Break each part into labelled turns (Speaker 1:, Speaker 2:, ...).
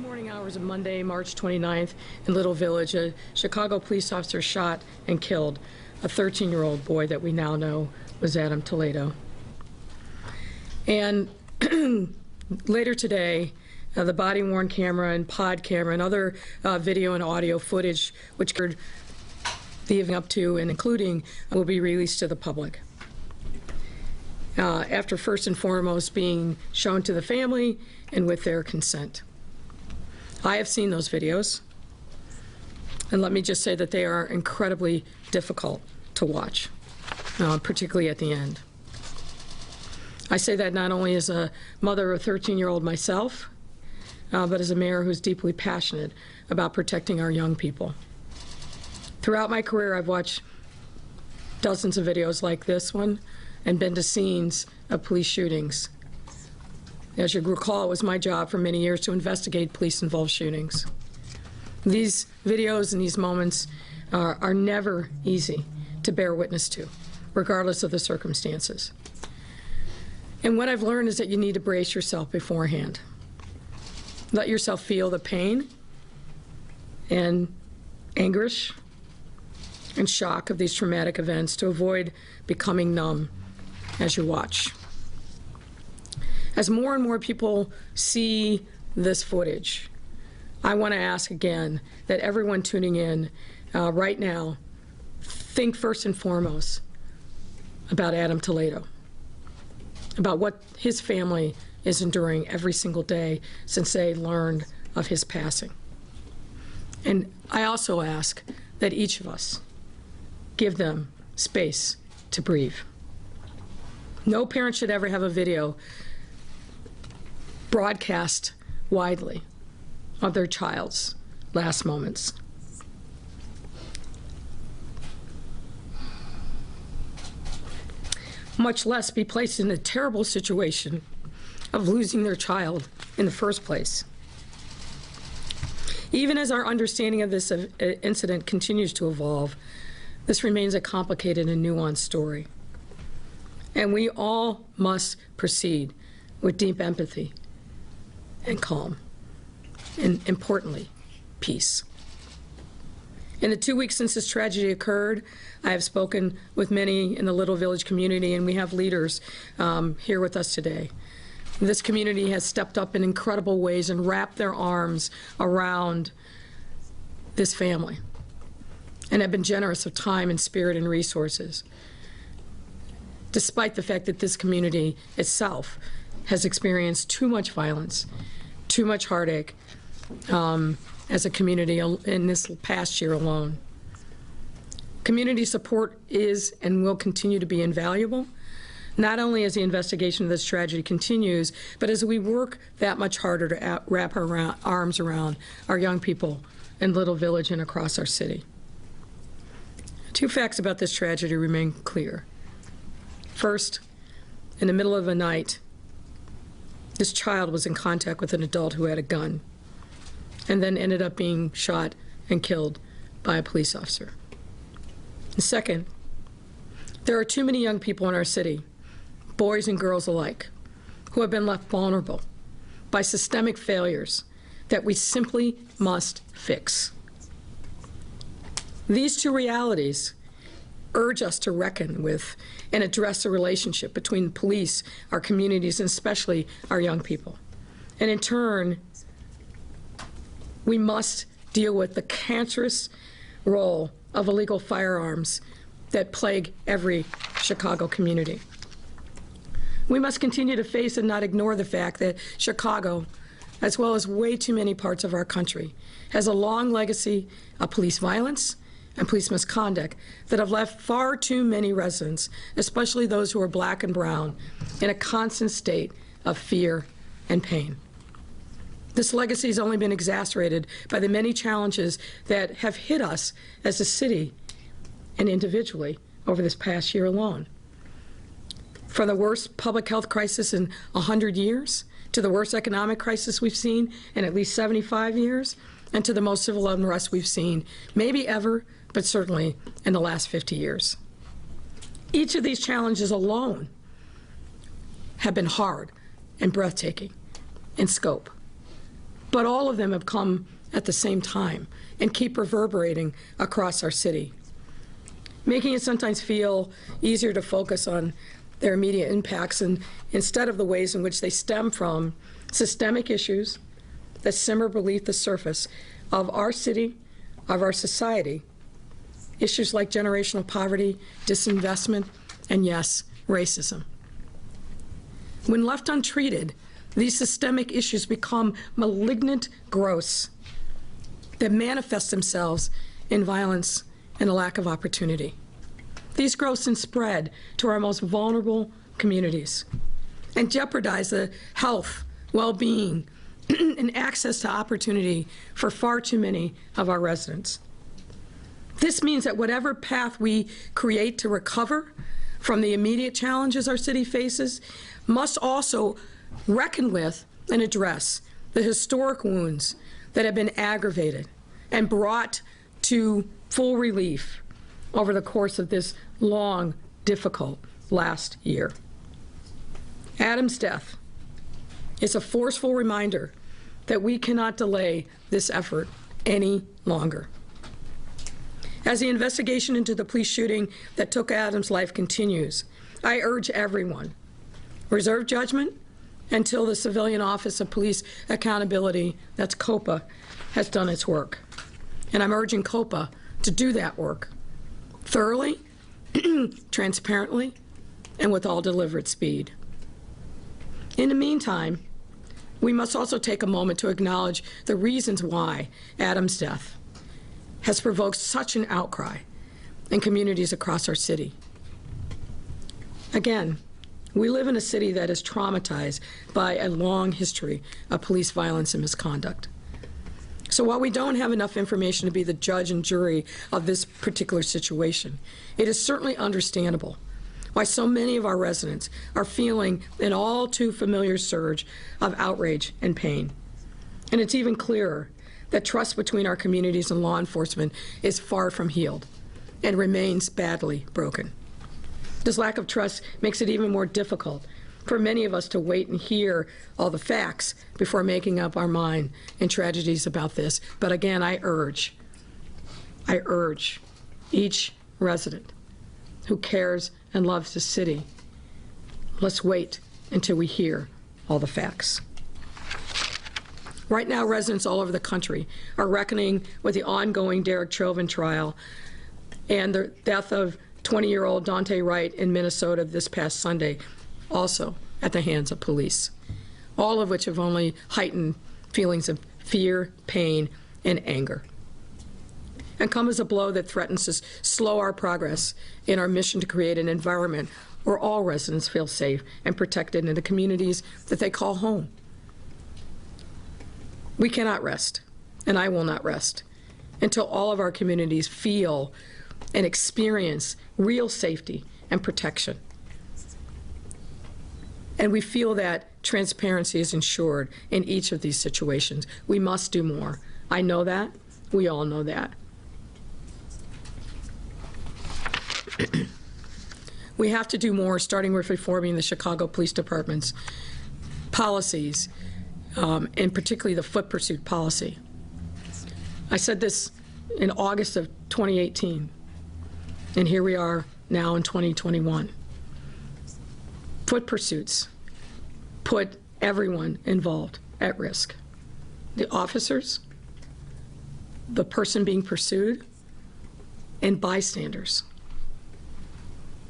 Speaker 1: morning hours of Monday, March 29th, in Little Village, a Chicago police officer shot and killed a 13-year-old boy that we now know was Adam Toledo. And later today, the body-worn camera and pod camera and other video and audio footage, which could leading up to and including, will be released to the public. After first and foremost being shown to the family and with their consent. I have seen those videos, and let me just say that they are incredibly difficult to watch, particularly at the end. I say that not only as a mother of a 13-year-old myself, but as a mayor who's deeply passionate about protecting our young people. Throughout my career, I've watched dozens of videos like this one and been to scenes of police shootings. As you recall, it was my job for many years to investigate police-involved shootings. These videos and these moments are never easy to bear witness to, regardless of the circumstances. And what I've learned is that you need to brace yourself beforehand. Let yourself feel the pain and anguish and shock of these traumatic events to avoid becoming numb as you watch. As more and more people see this footage, I want to ask again that everyone tuning in right now think first and foremost about Adam Toledo, about what his family is enduring every single day since they learned of his passing. And I also ask that each of us give them space to breathe. No parent should ever have a video broadcast widely of their child's last moments. Much less be placed in a terrible situation of losing their child in the first place. Even as our understanding of this incident continues to evolve, this remains a complicated and nuanced story. And we all must proceed with deep empathy and calm, and importantly, peace. In the 2 weeks since this tragedy occurred, I have spoken with many in the Little Village community, and we have leaders here with us today. This community has stepped up in incredible ways and wrapped their arms around this family and have been generous of time and spirit and resources, despite the fact that this community itself has experienced too much violence, too much heartache as a community in this past year alone. Community support is and will continue to be invaluable, not only as the investigation of this tragedy continues, but as we work that much harder to wrap our arms around our young people in Little Village and across our city. Two facts about this tragedy remain clear. First, in the middle of the night, this child was in contact with an adult who had a gun and then ended up being shot and killed by a police officer. And second, there are too many young people in our city, boys and girls alike, who have been left vulnerable by systemic failures that we simply must fix. These two realities urge us to reckon with and address the relationship between police, our communities, and especially our young people. And in turn, we must deal with the cancerous role of illegal firearms that plague every Chicago community. We must continue to face and not ignore the fact that Chicago, as well as way too many parts of our country, has a long legacy of police violence and police misconduct that have left far too many residents, especially those who are black and brown, in a constant state of fear and pain. This legacy has only been exacerbated by the many challenges that have hit us as a city and individually over this past year alone. From the worst public health crisis in 100 years, to the worst economic crisis we've seen in at least 75 years, and to the most civil unrest we've seen, maybe ever, but certainly in the last 50 years. Each of these challenges alone have been hard and breathtaking in scope. but all of them have come at the same time and keep reverberating across our city, making it sometimes feel easier to focus on their immediate impacts instead of the ways in which they stem from systemic issues that simmer beneath the surface of our city, of our society, issues like generational poverty, disinvestment, and yes, racism. When left untreated, these systemic issues become malignant growths that manifest themselves in violence and a lack of opportunity. These growths then spread to our most vulnerable communities and jeopardize the health, well-being, and access to opportunity for far too many of our residents. This means that whatever path we create to recover from the immediate challenges our city faces must also reckon with and address the historic wounds that have been aggravated and brought to full relief over the course of this long, difficult last year. Adam's death is a forceful reminder that we cannot delay this effort any longer. As the investigation into the police shooting that took Adam's life continues, I urge everyone, reserve judgment until the Civilian Office of Police Accountability, that's COPA, has done its work. And I'm urging COPA to do that work thoroughly, transparently, and with all deliberate speed. In the meantime, we must also take a moment to acknowledge the reasons why Adam's death has provoked such an outcry in communities across our city. Again, we live in a city that is traumatized by a long history of police violence and misconduct. So while we don't have enough information to be the judge and jury of this particular situation, it is certainly understandable why so many of our residents are feeling an all too familiar surge of outrage and pain. And it's even clearer that trust between our communities and law enforcement is far from healed and remains badly broken. This lack of trust makes it even more difficult for many of us to wait and hear all the facts before making up our mind in tragedies about this. But again, I urge each resident who cares and loves the city, let's wait until we hear all the facts. Right now, residents all over the country are reckoning with the ongoing Derek Chauvin trial and the death of 20-year-old Dante Wright in Minnesota this past Sunday, also at the hands of police, all of which have only heightened feelings of fear, pain, and anger, and come as a blow that threatens to slow our progress in our mission to create an environment where all residents feel safe and protected in the communities that they call home. We cannot rest, and I will not rest, until all of our communities feel and experience real safety and protection. And we feel that transparency is ensured in each of these situations. We must do more. I know that. We all know that. We have to do more, starting with reforming the Chicago Police Department's policies, and particularly the foot pursuit policy. I said this in August of 2018, and here we are now in 2021. Foot pursuits put everyone involved at risk. The officers, the person being pursued, and bystanders.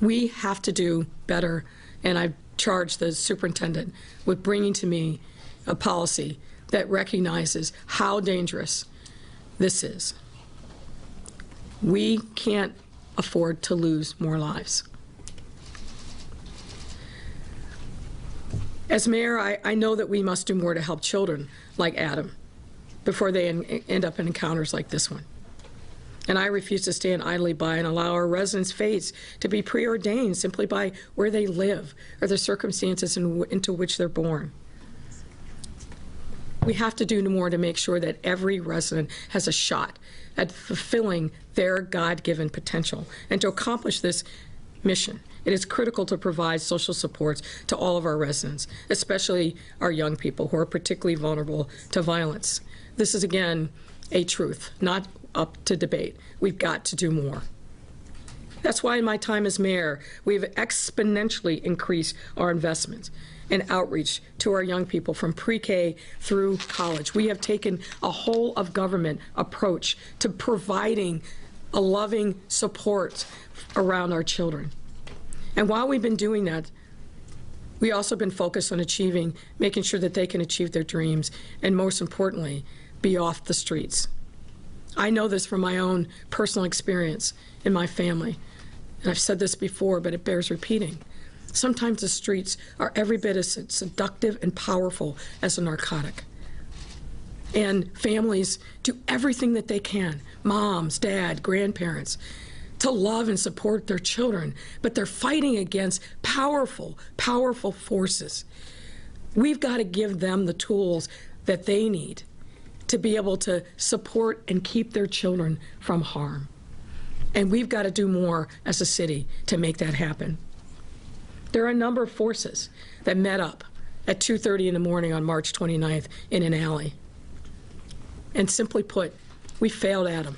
Speaker 1: We have to do better, and I've charged the superintendent with bringing to me a policy that recognizes how dangerous this is. We can't afford to lose more lives. As mayor, I know that we must do more to help children like Adam before they end up in encounters like this one. And I refuse to stand idly by and allow our residents' fates to be preordained simply by where they live or the circumstances into which they're born. We have to do more to make sure that every resident has a shot at fulfilling their God-given potential. And to accomplish this mission, It is critical to provide social supports to all of our residents, especially our young people who are particularly vulnerable to violence. This is, again, a truth, not up to debate. We've got to do more. That's why in my time as mayor, we've exponentially increased our investments and outreach to our young people from pre-K through college. We have taken a whole of government approach to providing a loving support around our children. And while we've been doing that, we also been focused on making sure that they can achieve their dreams, and most importantly, be off the streets. I know this from my own personal experience in my family. And I've said this before, but it bears repeating. Sometimes the streets are every bit as seductive and powerful as a narcotic. And families do everything that they can, moms, dad, grandparents, to love and support their children, but they're fighting against powerful, powerful forces. We've got to give them the tools that they need to be able to support and keep their children from harm. And we've got to do more as a city to make that happen. There are a number of forces that met up at 2:30 in the morning on March 29th in an alley. And simply put, we failed Adam.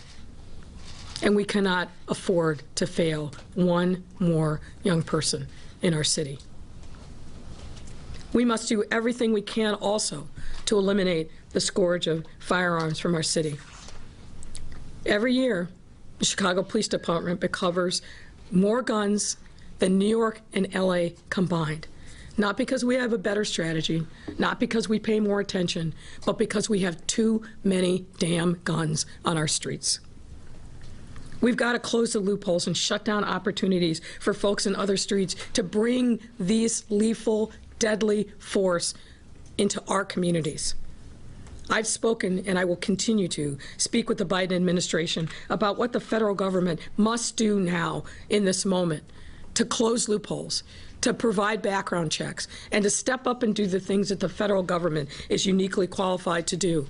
Speaker 1: And we cannot afford to fail one more young person in our city. We must do everything we can also to eliminate the scourge of firearms from our city. Every year, the Chicago Police Department recovers more guns than New York and LA combined. Not because we have a better strategy, not because we pay more attention, but because we have too many damn guns on our streets. We've got to close the loopholes and shut down opportunities for folks in other streets to bring these lethal, deadly force into our communities. I've spoken, and I will continue to speak with the Biden administration about what the federal government must do now in this moment to close loopholes, to provide background checks, and to step up and do the things that the federal government is uniquely qualified to do.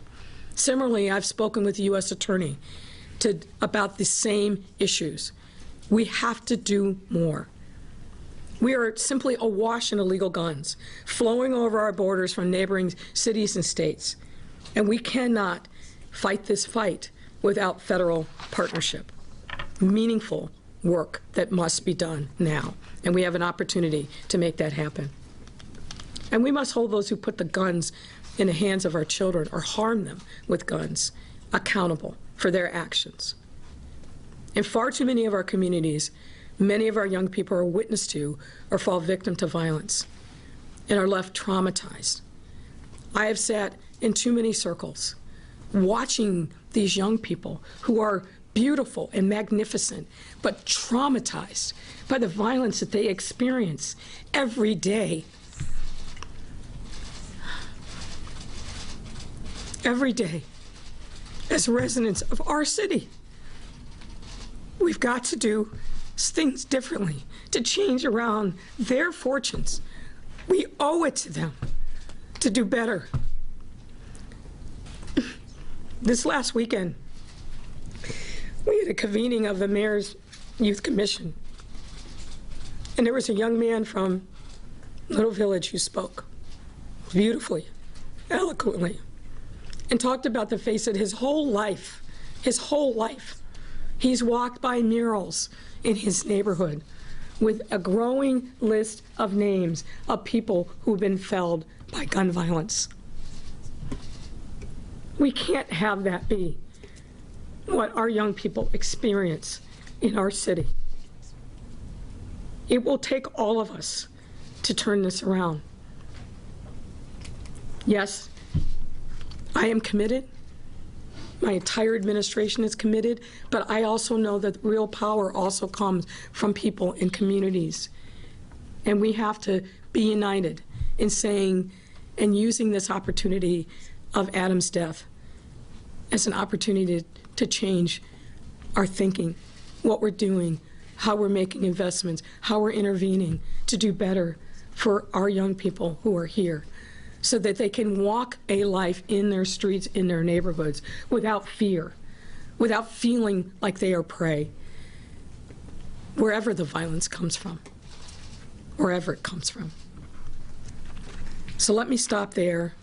Speaker 1: Similarly, I've spoken with the U.S. Attorney about the same issues. We have to do more. We are simply awash in illegal guns, flowing over our borders from neighboring cities and states. And we cannot fight this fight without federal partnership. Meaningful work that must be done now. And we have an opportunity to make that happen. And we must hold those who put the guns in the hands of our children or harm them with guns accountable for their actions. In far too many of our communities, many of our young people are witness to or fall victim to violence and are left traumatized. I have sat in too many circles watching these young people who are beautiful and magnificent, but traumatized by the violence that they experience every day. Every day, as residents of our city, we've got to do things differently to change around their fortunes. We owe it to them to do better. This last weekend, we had a convening of the Mayor's Youth Commission, and there was a young man from Little Village who spoke beautifully, eloquently, and talked about the face that his whole life, he's walked by murals in his neighborhood with a growing list of names of people who've been felled by gun violence. We can't have that be what our young people experience in our city. It will take all of us to turn this around. Yes, I am committed. My entire administration is committed, but I also know that real power also comes from people in communities. And we have to be united in saying and using this opportunity of Adam's death as an opportunity to change our thinking, what we're doing, how we're making investments, how we're intervening to do better for our young people who are here, so that they can walk a life in their streets, in their neighborhoods, without fear, without feeling like they are prey, wherever the violence comes from. wherever it comes from. So let me stop there